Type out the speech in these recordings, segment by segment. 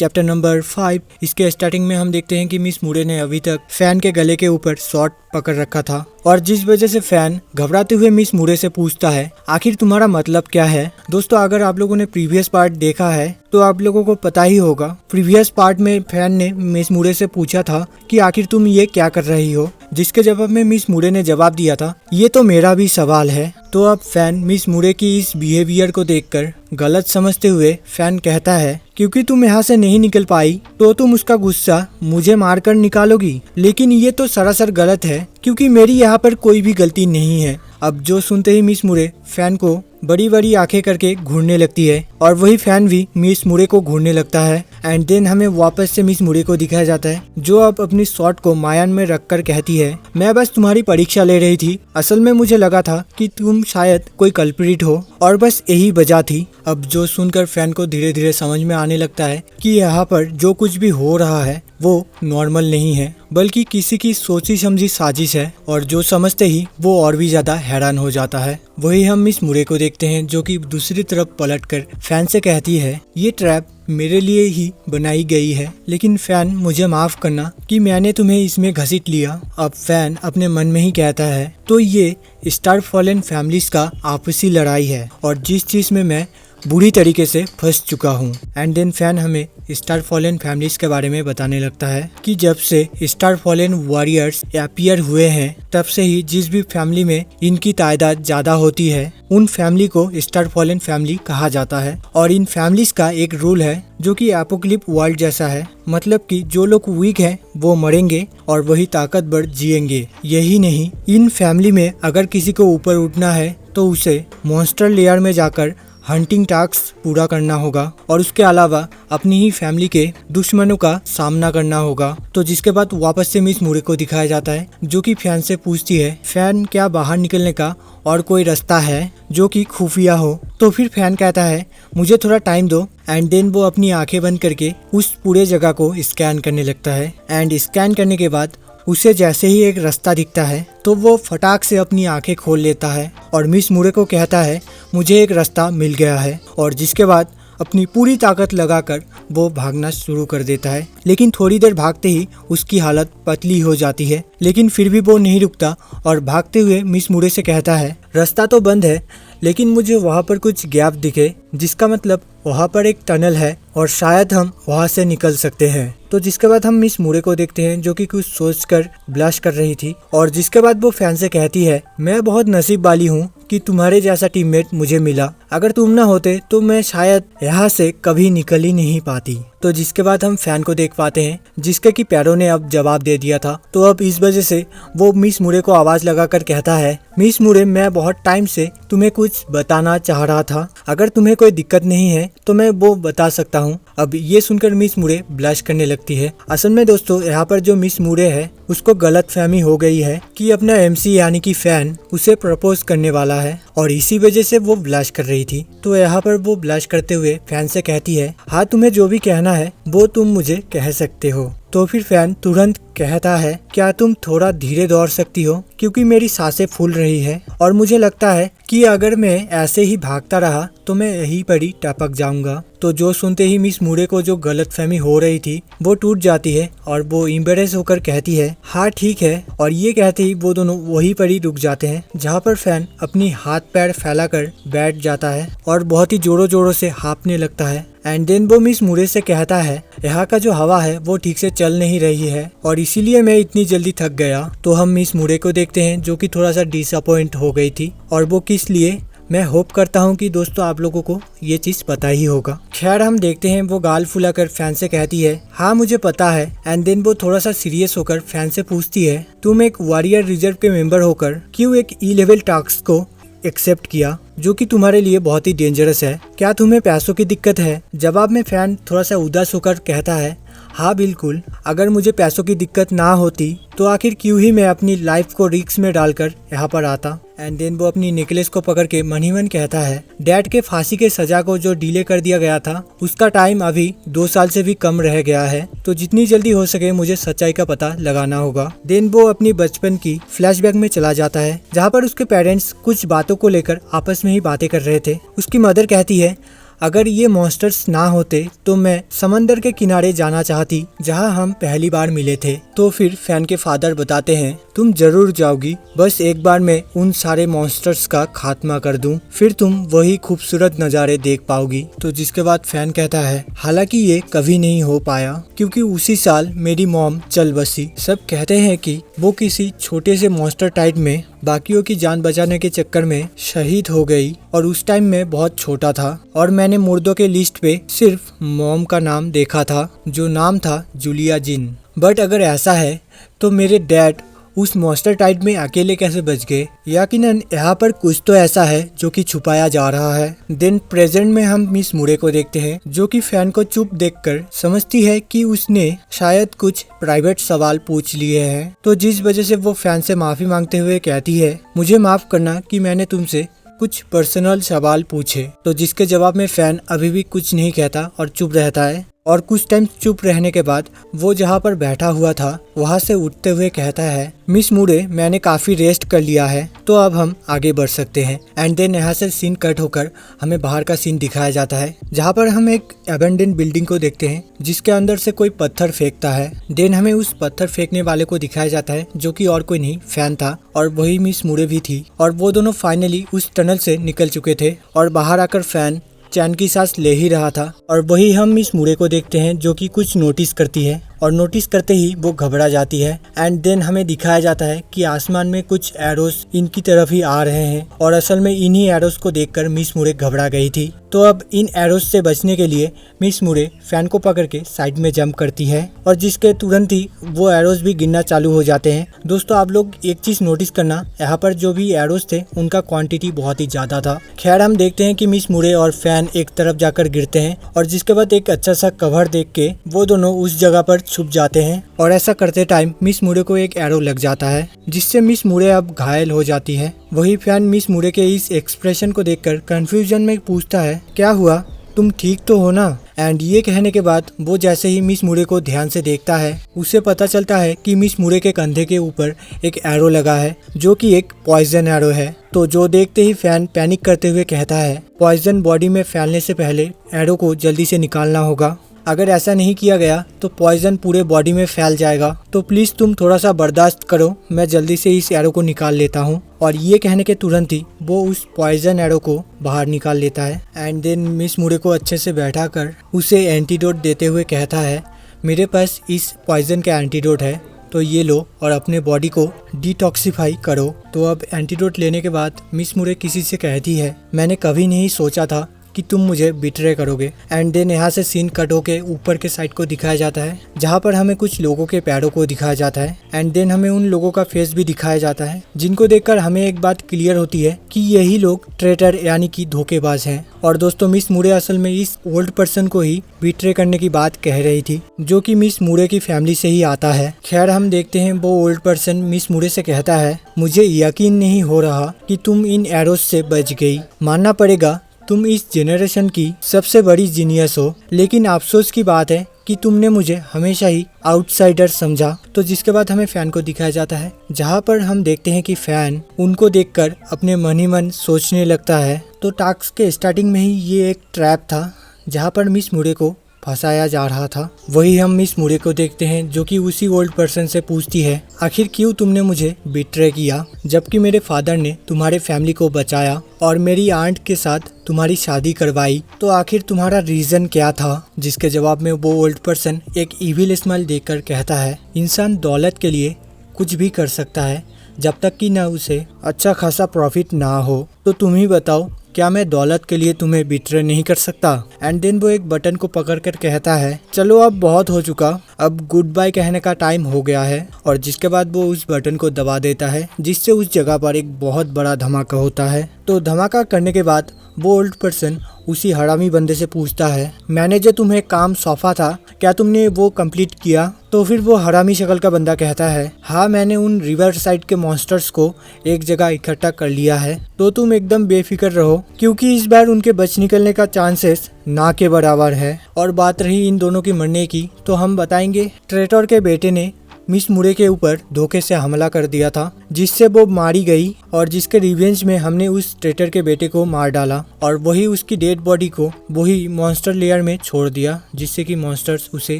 Chapter number 5। इसके starting में हम देखते हैं कि मिस मुरे ने अभी तक फैन के गले के ऊपर शॉर्ट पकड़ रखा था और जिस वजह से फैन घबराते हुए मिस मुरे से पूछता है, आखिर तुम्हारा मतलब क्या है। दोस्तों, अगर आप लोगों ने प्रीवियस पार्ट देखा है तो आप लोगों को पता ही होगा। प्रीवियस पार्ट में फैन ने मिस मुरे से पूछा था कि आखिर तुम ये क्या कर रही हो, जिसके जवाब में मिस मुरे ने जवाब दिया था, ये तो मेरा भी सवाल है। तो अब फैन मिस मुरे की इस बिहेवियर को देखकर गलत समझते हुए फैन कहता है, क्योंकि तुम यहाँ से नहीं निकल पाई तो तुम उसका गुस्सा मुझे मारकर निकालोगी, लेकिन ये तो सरासर गलत है क्योंकि मेरी यहाँ पर कोई भी गलती नहीं है। अब जो सुनते ही मिस मुरे फैन को बड़ी बड़ी आंखें करके घूरने लगती है और वही फैन भी मिस मुरे को घूरने लगता है। एंड देन हमें वापस से मिस मुरे को दिखाया जाता है, जो अब अपनी शॉर्ट को मायान में रखकर कहती है, मैं बस तुम्हारी परीक्षा ले रही थी। असल में मुझे लगा था कि तुम शायद कोई कल्प्रिट हो और बस यही वजह थी। अब जो सुनकर फैन को धीरे धीरे समझ में आने लगता है कि यहाँ पर जो कुछ भी हो रहा है वो नॉर्मल नहीं है, बल्कि किसी की सोची समझी साजिश है। और जो समझते ही वो और भी ज्यादा हैरान हो जाता है। वही हम मिस मुरे को देखते हैं, जो कि दूसरी तरफ पलटकर फैन से कहती है, ये ट्रैप मेरे लिए ही बनाई गई है, लेकिन फैन मुझे माफ करना कि मैंने तुम्हें इसमें घसीट लिया। अब फैन अपने मन में ही कहता है, तो ये स्टार फॉलन फैमिलीज का आपसी लड़ाई है और जिस चीज में मैं बुरी तरीके से फंस चुका हूँ। एंड देन फैन हमें स्टार फॉलन फैमिलीज के बारे में बताने लगता है कि जब से स्टार फॉलन वॉरियर्स अपीयर हुए हैं तब से ही जिस भी फैमिली में इनकी तादाद ज्यादा होती है उन फैमिली को स्टार फॉलन फैमिली कहा जाता है। और इन फैमिलीज का एक रूल है जो कि एपोकलिप वर्ल्ड जैसा है, मतलब कि जो लोग वीक हैं वो मरेंगे और वही ताकतवर जिएंगे। यही नहीं, इन फैमिली में अगर किसी को ऊपर उठना है तो उसे मॉन्स्टर लेयर में जाकर हंटिंग टास्क पूरा करना होगा और उसके अलावा अपनी ही फैमिली के दुश्मनों का सामना करना होगा। तो जिसके बाद वापस से मिस मुरे को दिखाया जाता है, जो कि फैन से पूछती है, फैन क्या बाहर निकलने का और कोई रास्ता है जो कि खुफिया हो। तो फिर फैन कहता है, मुझे थोड़ा टाइम दो। एंड देन वो अपनी आंखें बंद करके उस पूरे जगह को स्कैन करने लगता है। एंड स्कैन करने के बाद उसे जैसे ही एक रास्ता दिखता है तो वो फटाक से अपनी आंखें खोल लेता है और मिस मुरे को कहता है, मुझे एक रास्ता मिल गया है। और जिसके बाद अपनी पूरी ताकत लगाकर वो भागना शुरू कर देता है। लेकिन थोड़ी देर भागते ही उसकी हालत पतली हो जाती है, लेकिन फिर भी वो नहीं रुकता और भागते हुए मिस मुरे से कहता है, रास्ता तो बंद है लेकिन मुझे वहाँ पर कुछ गैप दिखे, जिसका मतलब वहाँ पर एक टनल है और शायद हम वहाँ से निकल सकते हैं। तो जिसके बाद हम मिस मुरे को देखते हैं, जो कि कुछ सोचकर ब्लश कर रही थी और जिसके बाद वो फैन से कहती है, मैं बहुत नसीब वाली हूँ कि तुम्हारे जैसा टीममेट मुझे मिला। अगर तुम ना होते तो मैं शायद यहाँ से कभी निकल ही नहीं पाती। तो जिसके बाद हम फैन को देख पाते हैं, जिसके कि पैरों ने अब जवाब दे दिया था। तो अब इस वजह से वो मिस मुरे को आवाज लगाकर कहता है, मिस मुरे, मैं बहुत टाइम से तुम्हें कुछ बताना चाह रहा था। अगर तुम्हें कोई दिक्कत नहीं है तो मैं वो बता सकता हूँ। अब ये सुनकर मिस मुरे ब्लश करने लगती है। असल में दोस्तों, यहाँ पर जो मिस मुरे है उसको गलतफहमी हो गई है कि अपना एमसी यानी कि फैन उसे प्रपोज करने वाला है और इसी वजह से वो ब्लश कर रही थी। तो यहाँ पर वो ब्लश करते हुए फैन से कहती है, हाँ, तुम्हें जो भी कहना है वो तुम मुझे कह सकते हो। तो फिर फैन तुरंत कहता है, क्या तुम थोड़ा धीरे दौड़ सकती हो, क्योंकि मेरी सांसें फूल रही है और मुझे लगता है कि अगर मैं ऐसे ही भागता रहा तो मैं यहीं पर ही टपक जाऊंगा। तो जो सुनते ही मिस मुरे को जो गलतफहमी हो रही थी वो टूट जाती है और वो एम्बेरेस होकर कहती है, हाँ ठीक है। और ये कहते ही वो दोनों वहीं पर ही रुक जाते हैं, जहाँ पर फैन अपनी हाथ पैर फैलाकर बैठ जाता है और बहुत ही जोरों जोरों से हाँफने लगता है। एंड देन वो मिस मुरे से कहता है, यहाँ का जो हवा है वो ठीक से चल नहीं रही है और इसीलिए मैं इतनी जल्दी थक गया। तो हम मिस मुरे को देखते हैं, जो कि थोड़ा सा डिसअपॉइंट हो गई थी और वो किस लिए, मैं होप करता हूँ कि दोस्तों आप लोगों को ये चीज पता ही होगा। खैर हम देखते हैं, वो गाल फुलाकर फैन से कहती है, हाँ मुझे पता है। एंड देन वो थोड़ा सा सीरियस होकर फैन से पूछती है, तुम एक वॉरियर रिजर्व के मेंबर होकर क्यों एक ई लेवल टास्क को एक्सेप्ट किया, जो कि तुम्हारे लिए बहुत ही डेंजरस है? क्या तुम्हें पैसों की दिक्कत है? जवाब में फैन थोड़ा सा उदास होकर कहता है, हाँ बिल्कुल, अगर मुझे पैसों की दिक्कत ना होती तो आखिर क्यों ही मैं अपनी लाइफ को रिस्क में डालकर यहाँ पर आता। एंड देन वो अपनी नेकलेस को पकड़ के मन ही मन कहता है, डैड के फांसी के सजा को जो डिले कर दिया गया था उसका टाइम अभी 2 साल से भी कम रह गया है, तो जितनी जल्दी हो सके मुझे सच्चाई का पता लगाना होगा। देन वो अपनी बचपन की फ्लैशबैक में चला जाता है, जहाँ पर उसके पेरेंट्स कुछ बातों को लेकर आपस में ही बातें कर रहे थे। उसकी मदर कहती है, अगर ये मॉन्स्टर्स ना होते तो मैं समंदर के किनारे जाना चाहती जहाँ हम पहली बार मिले थे। तो फिर फैन के फादर बताते हैं तुम जरूर जाओगी, बस एक बार मैं उन सारे मॉन्स्टर्स का खात्मा कर दूं, फिर तुम वही खूबसूरत नज़ारे देख पाओगी। तो जिसके बाद फैन कहता है हालांकि ये कभी नहीं हो पाया क्योंकि उसी साल मेरी मॉम चल बसी। सब कहते हैं कि वो किसी छोटे से मॉन्स्टर टाइड में बाकियों की जान बचाने के चक्कर में शहीद हो गई और उस टाइम मैं बहुत छोटा था और मैंने मुर्दों के लिस्ट पे सिर्फ मॉम का नाम देखा था जो नाम था जूलिया जिन। बट अगर ऐसा है तो मेरे डैड उस मॉन्स्टर टाइड में अकेले कैसे बच गए? यकीनन यहाँ पर कुछ तो ऐसा है जो कि छुपाया जा रहा है। देन प्रेजेंट में हम मिस मुरे को देखते हैं जो कि फैन को चुप देखकर समझती है कि उसने शायद कुछ प्राइवेट सवाल पूछ लिए हैं। तो जिस वजह से वो फैन से माफी मांगते हुए कहती है मुझे माफ करना कि मैंने तुमसे कुछ पर्सनल सवाल पूछे। तो जिसके जवाब में फैन अभी भी कुछ नहीं कहता और चुप रहता है और कुछ टाइम चुप रहने के बाद वो जहाँ पर बैठा हुआ था वहाँ से उठते हुए कहता है मिस मुरे मैंने काफी रेस्ट कर लिया है तो अब हम आगे बढ़ सकते हैं। एंड देन यहाँ से सीन कट होकर हमें बाहर का सीन दिखाया जाता है जहाँ पर हम एक अबेंडन बिल्डिंग को देखते हैं जिसके अंदर से कोई पत्थर फेंकता है। देन हमें उस पत्थर फेंकने वाले को दिखाया जाता है जो कि और कोई नहीं फैन था और वही मिस मुरे भी थी और वो दोनों फाइनली उस टनल से निकल चुके थे और बाहर आकर फैन चैन की सांस ले ही रहा था और वही हम मिस मुरे को देखते हैं जो कि कुछ नोटिस करती है और नोटिस करते ही वो घबरा जाती है। एंड देन हमें दिखाया जाता है कि आसमान में कुछ एरोस इनकी तरफ ही आ रहे हैं और असल में इन्हीं एरोस को देखकर मिस मुरे घबरा गई थी। तो अब इन एरोस से बचने के लिए मिस मुरे फैन को पकड़ के साइड में जंप करती है और जिसके तुरंत ही वो एरोस भी गिरना चालू हो जाते हैं। दोस्तों आप लोग एक चीज नोटिस करना, यहाँ पर जो भी एरोस थे उनका क्वांटिटी बहुत ही ज्यादा था। खैर हम देखते हैं कि मिस मुरे और फैन एक तरफ जाकर गिरते हैं और जिसके बाद एक अच्छा सा कवर देख के वो दोनों उस जगह पर छुप जाते हैं और ऐसा करते टाइम मिस मुरे को एक एरो लग जाता है जिससे मिस मुरे अब घायल हो जाती है। वही फैन मिस मुरे के इस एक्सप्रेशन को देखकर कंफ्यूजन में पूछता है क्या हुआ, तुम ठीक तो हो ना? एंड ये कहने के बाद वो जैसे ही मिस मुरे को ध्यान से देखता है उसे पता चलता है कि मिस मुरे के कंधे के ऊपर एक एरो लगा है जो कि एक पॉइजन एरो है। तो जो देखते ही फैन पैनिक करते हुए कहता है पॉइजन बॉडी में फैलने से पहले एरो को जल्दी से निकालना होगा, अगर ऐसा नहीं किया गया तो पॉइजन पूरे बॉडी में फैल जाएगा, तो प्लीज तुम थोड़ा सा बर्दाश्त करो, मैं जल्दी से इस एरो को निकाल लेता हूँ। और ये कहने के तुरंत ही वो उस पॉइजन एरो को बाहर निकाल लेता है। एंड देन मिस मुरे को अच्छे से बैठा कर उसे एंटीडोट देते हुए कहता है मेरे पास इस पॉइजन का एंटीडोट है तो ये लो और अपने बॉडी को डिटॉक्सिफाई करो। तो अब एंटीडोट लेने के बाद मिस मुरे किसी से कहती है मैंने कभी नहीं सोचा था कि तुम मुझे बिट्रे करोगे। एंड देन यहाँ से सीन कट होके ऊपर के साइड को दिखाया जाता है जहाँ पर हमें कुछ लोगों के पैरों को दिखाया जाता है। एंड देन हमें उन लोगों का फेस भी दिखाया जाता है जिनको देखकर हमें एक बात क्लियर होती है कि यही लोग ट्रेटर यानी कि धोखेबाज हैं। और दोस्तों मिस मुरे असल में इस ओल्ड पर्सन को ही बिट्रे करने की बात कह रही थी जो कि मिस मुरे की फैमिली से ही आता है। खैर हम देखते हैं वो ओल्ड पर्सन मिस मुरे से कहता है मुझे यकीन नहीं हो रहा कि तुम इन एरोस से बच गई, मानना पड़ेगा तुम इस जेनरेशन की सबसे बड़ी जीनियस हो, लेकिन अफसोस की बात है कि तुमने मुझे हमेशा ही आउटसाइडर समझा। तो जिसके बाद हमें फैन को दिखाया जाता है जहाँ पर हम देखते हैं कि फैन उनको देखकर अपने मन ही मन सोचने लगता है। तो टास्क के स्टार्टिंग में ही ये एक ट्रैप था जहाँ पर मिस मुरे को फंसाया जा रहा था। वही हम मिस मुरे को देखते हैं जो कि उसी ओल्ड पर्सन से पूछती है आखिर क्यों तुमने मुझे बिट्रे किया जबकि मेरे फादर ने तुम्हारे फैमिली को बचाया और मेरी आंट के साथ तुम्हारी शादी करवाई, तो आखिर तुम्हारा रीजन क्या था? जिसके जवाब में वो ओल्ड पर्सन एक इविल स्माइल देकर कहता है इंसान दौलत के लिए कुछ भी कर सकता है जब तक कि ना उसे अच्छा खासा प्रॉफिट ना हो। तो तुम ही बताओ क्या मैं दौलत के लिए तुम्हें बिट्रे नहीं कर सकता? एंड देन वो एक बटन को पकड़कर कहता है चलो अब बहुत हो चुका, अब गुड बाय कहने का टाइम हो गया है। और जिसके बाद वो उस बटन को दबा देता है जिससे उस जगह पर एक बहुत बड़ा धमाका होता है। तो धमाका करने के बाद वो ओल्ड पर्सन उसी हरामी बंदे से पूछता है मैंने जो तुम्हें काम सौंपा था क्या तुमने वो कंप्लीट किया? तो फिर वो हरामी शक्ल का बंदा कहता है हाँ मैंने उन रिवर साइड के मॉन्स्टर्स को एक जगह इकट्ठा कर लिया है, तो तुम एकदम बेफिक्र रहो क्योंकि इस बार उनके बच निकलने का चांसेस ना के बराबर है। और बात रही इन दोनों की मरने की तो हम बताएंगे ट्रेटर के बेटे ने मिस मुरे के ऊपर धोखे से हमला कर दिया था जिससे वो मारी गई और जिसके रिवेंज में हमने उस ट्रेटर के बेटे को मार डाला और वही उसकी डेड बॉडी को वही मॉन्स्टर लेयर में छोड़ दिया, जिससे कि मॉन्स्टर्स उसे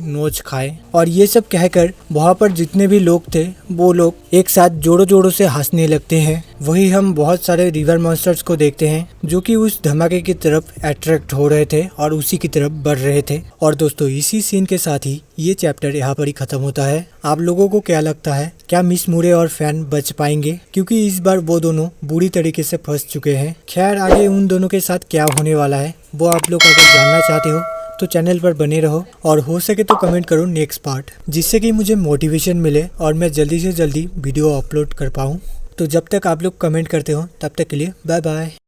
नोच खाए। और ये सब कहकर वहाँ पर जितने भी लोग थे वो लोग एक साथ जोरों जोरों से हंसने लगते हैं। वही हम बहुत सारे रिवर मॉन्स्टर्स को देखते हैं जो कि उस धमाके की तरफ अट्रैक्ट हो रहे थे और उसी की तरफ बढ़ रहे थे। और दोस्तों इसी सीन के साथ ही ये चैप्टर यहाँ पर ही खत्म होता है। आप लोगों को क्या लगता है, क्या मिस मुरे और फैन बच पाएंगे? क्योंकि इस बार वो दोनों बुरी तरीके से फंस चुके हैं। खैर आगे उन दोनों के साथ क्या होने वाला है वो आप लोग अगर जानना चाहते हो तो चैनल पर बने रहो और हो सके तो कमेंट करो नेक्स्ट पार्ट, जिससे कि मुझे मोटिवेशन मिले और मैं जल्दी से जल्दी वीडियो अपलोड कर पाऊँ। तो जब तक आप लोग कमेंट करते हो तब तक के लिए बाय बाय।